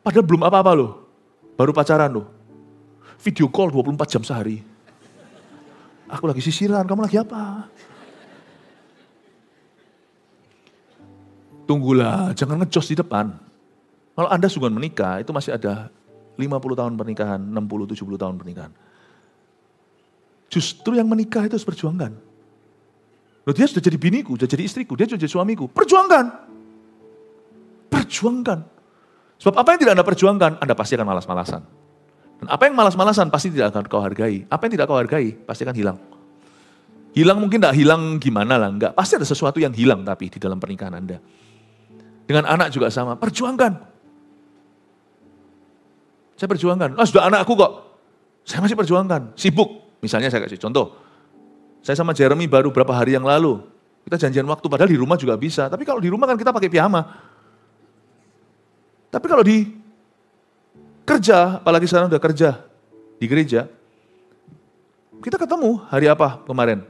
Padahal belum apa-apa loh, baru pacaran loh. Video call 24 jam sehari. Aku lagi sisiran, kamu lagi apa? Tunggulah, jangan ngejos di depan. Kalau Anda sudah menikah, itu masih ada 50 tahun pernikahan, 60-70 tahun pernikahan. Justru yang menikah itu harus perjuangkan. Loh, dia sudah jadi biniku, sudah jadi istriku, dia sudah jadi suamiku. Perjuangkan. Perjuangkan. Sebab apa yang tidak Anda perjuangkan, Anda pasti akan malas-malasan. Dan apa yang malas-malasan pasti tidak akan kau hargai. Apa yang tidak kau hargai pasti akan hilang. Hilang mungkin tidak hilang gimana lah, enggak. Pasti ada sesuatu yang hilang tapi di dalam pernikahan Anda. Dengan anak juga sama, perjuangkan. Saya perjuangkan, sudah anakku kok. Saya masih perjuangkan, sibuk. Misalnya saya kasih contoh. Saya sama Jeremy baru beberapa hari yang lalu. Kita janjian waktu, padahal di rumah juga bisa. Tapi kalau di rumah kan kita pakai piyama. Tapi kalau di kerja, apalagi sekarang udah kerja di gereja. Kita ketemu hari apa kemarin?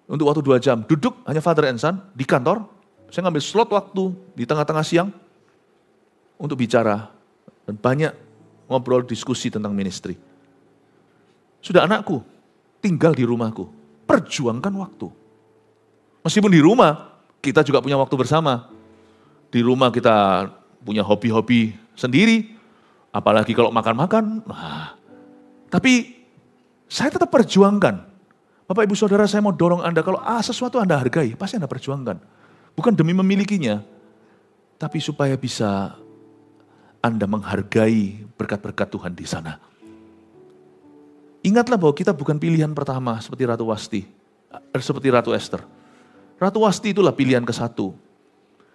Untuk waktu 2 jam. Duduk hanya father and son di kantor. Saya ngambil slot waktu di tengah-tengah siang. Untuk bicara. Dan banyak ngobrol, diskusi tentang ministry. Sudah anakku, tinggal di rumahku. Perjuangkan waktu. Meskipun di rumah, kita juga punya waktu bersama. Di rumah kita punya hobi-hobi sendiri. Apalagi kalau makan-makan. Tapi saya tetap perjuangkan. Bapak Ibu Saudara, saya mau dorong Anda, kalau sesuatu Anda hargai, pasti Anda perjuangkan. Bukan demi memilikinya, tapi supaya bisa Anda menghargai berkat-berkat Tuhan di sana. Ingatlah bahwa kita bukan pilihan pertama seperti Ratu Wasti, seperti Ratu Esther. Ratu Wasti itulah pilihan ke-1.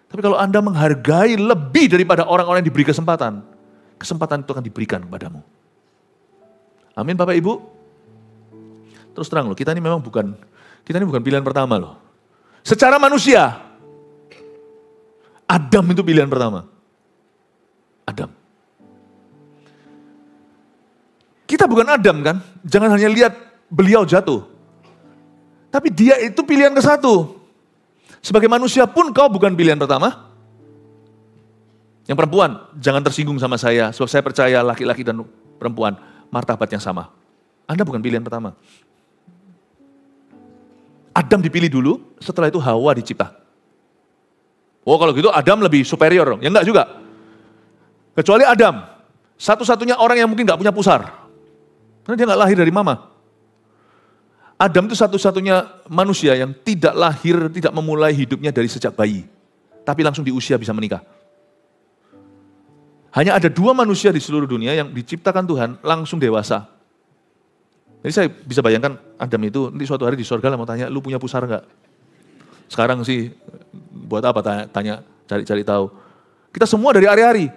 Tapi kalau Anda menghargai lebih daripada orang-orang yang diberi kesempatan, kesempatan itu akan diberikan kepadamu. Amin Bapak Ibu. Terus terang loh, kita ini memang bukan Kita ini bukan pilihan pertama loh. Secara manusia, Adam itu pilihan pertama. Adam. Kita bukan Adam kan? Jangan hanya lihat beliau jatuh. Tapi dia itu pilihan ke satu. Sebagai manusia pun kau bukan pilihan pertama. Yang perempuan, jangan tersinggung sama saya. Sebab saya percaya laki-laki dan perempuan martabat yang sama. Anda bukan pilihan pertama. Adam dipilih dulu, setelah itu Hawa dicipta. Oh kalau gitu Adam lebih superior dong. Ya enggak juga. Kecuali Adam, satu-satunya orang yang mungkin gak punya pusar. Karena dia gak lahir dari mama. Adam itu satu-satunya manusia yang tidak lahir, tidak memulai hidupnya dari sejak bayi. Tapi langsung di usia bisa menikah. Hanya ada 2 manusia di seluruh dunia yang diciptakan Tuhan langsung dewasa. Jadi saya bisa bayangkan Adam itu nanti suatu hari di surga lah mau tanya, lu punya pusar enggak? Sekarang sih buat apa tanya cari-cari tahu. Kita semua dari hari-hari.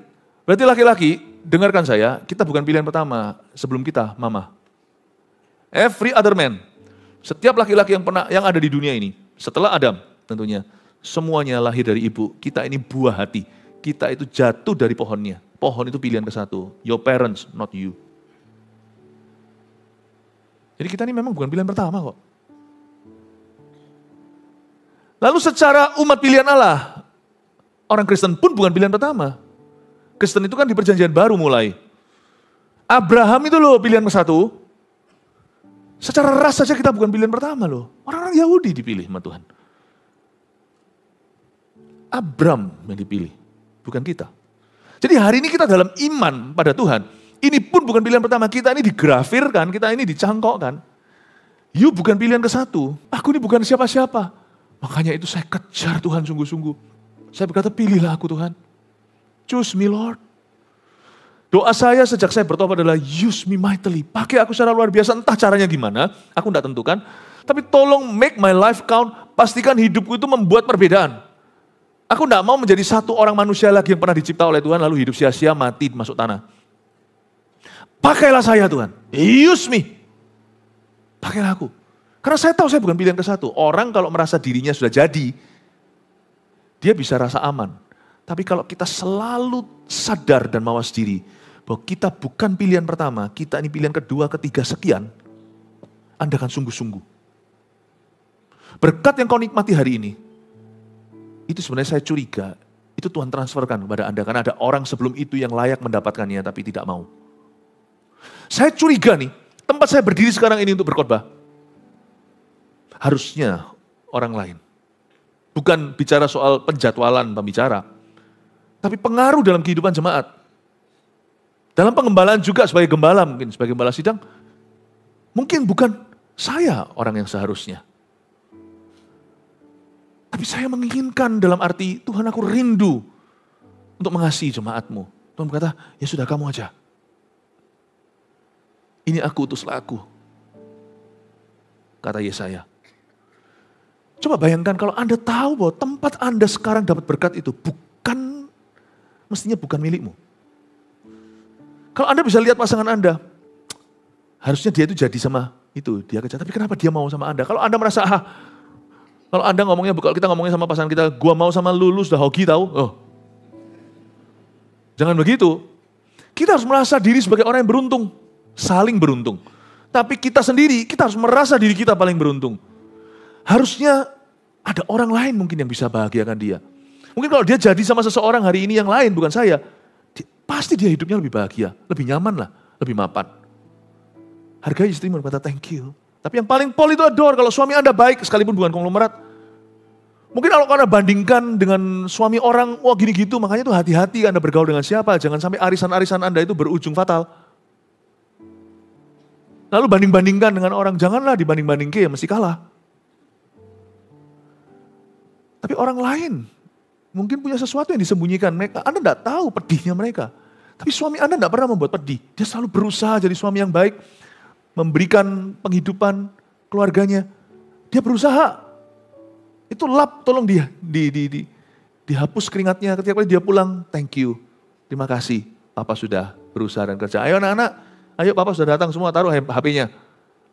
Berarti laki-laki, dengarkan saya, kita bukan pilihan pertama sebelum kita mama. Every other man, setiap laki-laki yang ada di dunia ini, setelah Adam tentunya, semuanya lahir dari ibu. Kita ini buah hati. Kita itu jatuh dari pohonnya. Pohon itu pilihan ke satu. Your parents, not you. Jadi kita ini memang bukan pilihan pertama kok. Lalu secara umat pilihan Allah, orang Kristen pun bukan pilihan pertama. Kristen itu kan di perjanjian baru mulai. Abraham itu loh pilihan ke satu. Secara ras saja kita bukan pilihan pertama loh. Orang-orang Yahudi dipilih sama Tuhan. Abram yang dipilih, bukan kita. Jadi hari ini kita dalam iman pada Tuhan. Ini pun bukan pilihan pertama, kita ini digrafirkan, kita ini dicangkokkan. You bukan pilihan ke satu, aku ini bukan siapa-siapa. Makanya itu saya kejar Tuhan sungguh-sungguh. Saya berkata, pilihlah aku Tuhan. Choose me Lord. Doa saya sejak saya bertobat adalah use me mightily. Pakai aku secara luar biasa, entah caranya gimana, aku tidak tentukan. Tapi tolong make my life count, pastikan hidupku itu membuat perbedaan. Aku tidak mau menjadi satu orang manusia lagi yang pernah dicipta oleh Tuhan, lalu hidup sia-sia, mati, masuk tanah. Pakailah saya Tuhan, use me. Pakailah aku. Karena saya tahu saya bukan pilihan ke satu. Orang kalau merasa dirinya sudah jadi, dia bisa rasa aman. Tapi kalau kita selalu sadar dan mawas diri, bahwa kita bukan pilihan pertama, kita ini pilihan kedua, ketiga, sekian, Anda akan sungguh-sungguh. Berkat yang kau nikmati hari ini, itu sebenarnya saya curiga, itu Tuhan transferkan kepada Anda. Karena ada orang sebelum itu yang layak mendapatkannya, tapi tidak mau. Saya curiga nih, tempat saya berdiri sekarang ini untuk berkhotbah, harusnya orang lain. Bukan bicara soal penjadwalan pembicara, tapi pengaruh dalam kehidupan jemaat. Dalam pengembalaan juga sebagai gembala, mungkin sebagai gembala sidang, mungkin bukan saya orang yang seharusnya. Tapi saya menginginkan dalam arti, Tuhan aku rindu untuk mengasihi jemaatmu. Tuhan berkata, ya sudah kamu aja. Ini aku, utuslah aku. Kata Yesaya. Coba bayangkan kalau Anda tahu bahwa tempat Anda sekarang dapat berkat itu mestinya bukan milikmu. Kalau Anda bisa lihat pasangan Anda, harusnya dia itu jadi sama itu, dia kerja. Tapi kenapa dia mau sama Anda? Kalau Anda merasa, kalau Anda ngomongnya, kalau kita ngomongnya sama pasangan kita, gua mau sama lu sudah hoki tahu. Oh. Jangan begitu. Kita harus merasa diri sebagai orang yang beruntung. Saling beruntung. Tapi kita sendiri, kita harus merasa diri kita paling beruntung. Harusnya ada orang lain mungkin yang bisa bahagiakan dia. Mungkin kalau dia jadi sama seseorang hari ini yang lain, bukan saya, pasti dia hidupnya lebih bahagia, lebih nyaman lah, lebih mapan. Hargai istrimu, kata thank you. Tapi yang paling pol itu adore, kalau suami Anda baik, sekalipun bukan konglomerat. Mungkin kalau Anda bandingkan dengan suami orang, wah gini gitu, makanya tuh hati-hati Anda bergaul dengan siapa, jangan sampai arisan-arisan Anda itu berujung fatal. Lalu banding-bandingkan dengan orang, janganlah dibanding-bandingkan, mesti kalah. Tapi orang lain mungkin punya sesuatu yang disembunyikan mereka. Anda tidak tahu pedihnya mereka. Tapi suami Anda tidak pernah membuat pedih. Dia selalu berusaha jadi suami yang baik, memberikan penghidupan keluarganya. Dia berusaha. Itu lap, tolong dia dihapus keringatnya ketika dia pulang. Thank you, terima kasih. Papa sudah berusaha dan kerja. Ayo anak-anak, ayo papa sudah datang semua, taruh HP-nya.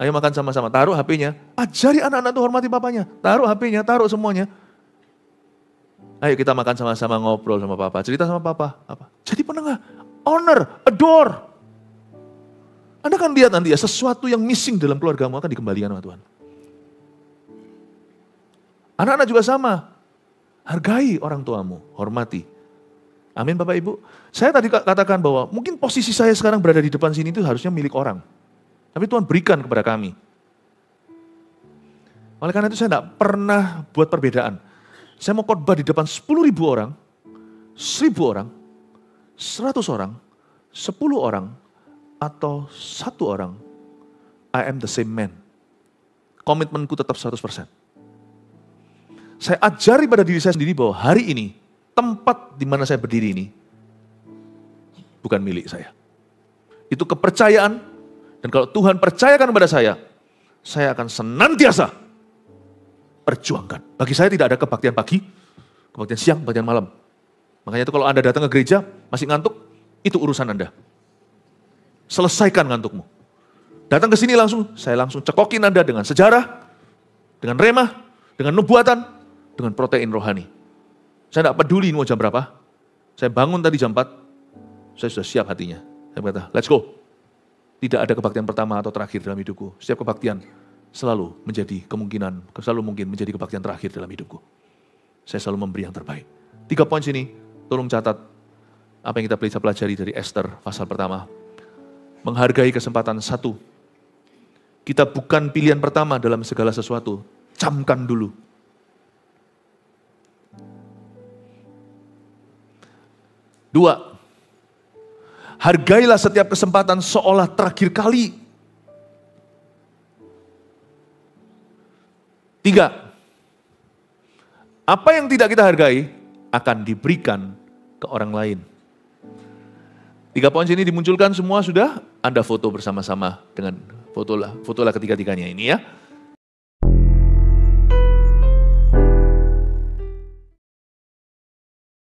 Ayo makan sama-sama, taruh HP-nya. Ajari anak-anak itu hormati papanya. Taruh HP-nya, taruh semuanya. Ayo kita makan sama-sama, ngobrol sama papa, cerita sama papa. Apa? Jadi penengah, honor, adore. Anda akan lihat nanti ya, sesuatu yang missing dalam keluargamu akan dikembalikan sama Tuhan. Anak-anak juga sama. Hargai orang tuamu, hormati. Amin Bapak Ibu. Saya tadi katakan bahwa mungkin posisi saya sekarang berada di depan sini itu harusnya milik orang. Tapi Tuhan berikan kepada kami. Oleh karena itu saya tidak pernah buat perbedaan. Saya mau khotbah di depan 10.000 orang, 1.000 orang, 100 orang, 10 orang, atau 1 orang. I am the same man. Komitmenku tetap 100%. Saya ajari pada diri saya sendiri bahwa hari ini, tempat di mana saya berdiri ini, bukan milik saya. Itu kepercayaan, dan kalau Tuhan percayakan kepada saya akan senantiasa perjuangkan. Bagi saya tidak ada kebaktian pagi, kebaktian siang, kebaktian malam. Makanya itu kalau Anda datang ke gereja, masih ngantuk, itu urusan Anda. Selesaikan ngantukmu. Datang ke sini saya langsung cekokin Anda dengan sejarah, dengan remah, dengan nubuatan, dengan protein rohani. Saya tidak peduli mau jam berapa. Saya bangun tadi jam 4, saya sudah siap hatinya. Saya berkata, let's go. Tidak ada kebaktian pertama atau terakhir dalam hidupku. Setiap kebaktian selalu mungkin menjadi kebaktian terakhir dalam hidupku. Saya selalu memberi yang terbaik. 3 poin sini, tolong catat apa yang kita bisa pelajari dari Esther pasal pertama. Menghargai kesempatan 1. Kita bukan pilihan pertama dalam segala sesuatu. Camkan dulu. 2. Hargailah setiap kesempatan seolah terakhir kali. 3. Apa yang tidak kita hargai akan diberikan ke orang lain. 3 poin sini dimunculkan semua sudah, Anda foto bersama-sama dengan fotolah ketiga-tiganya ini ya.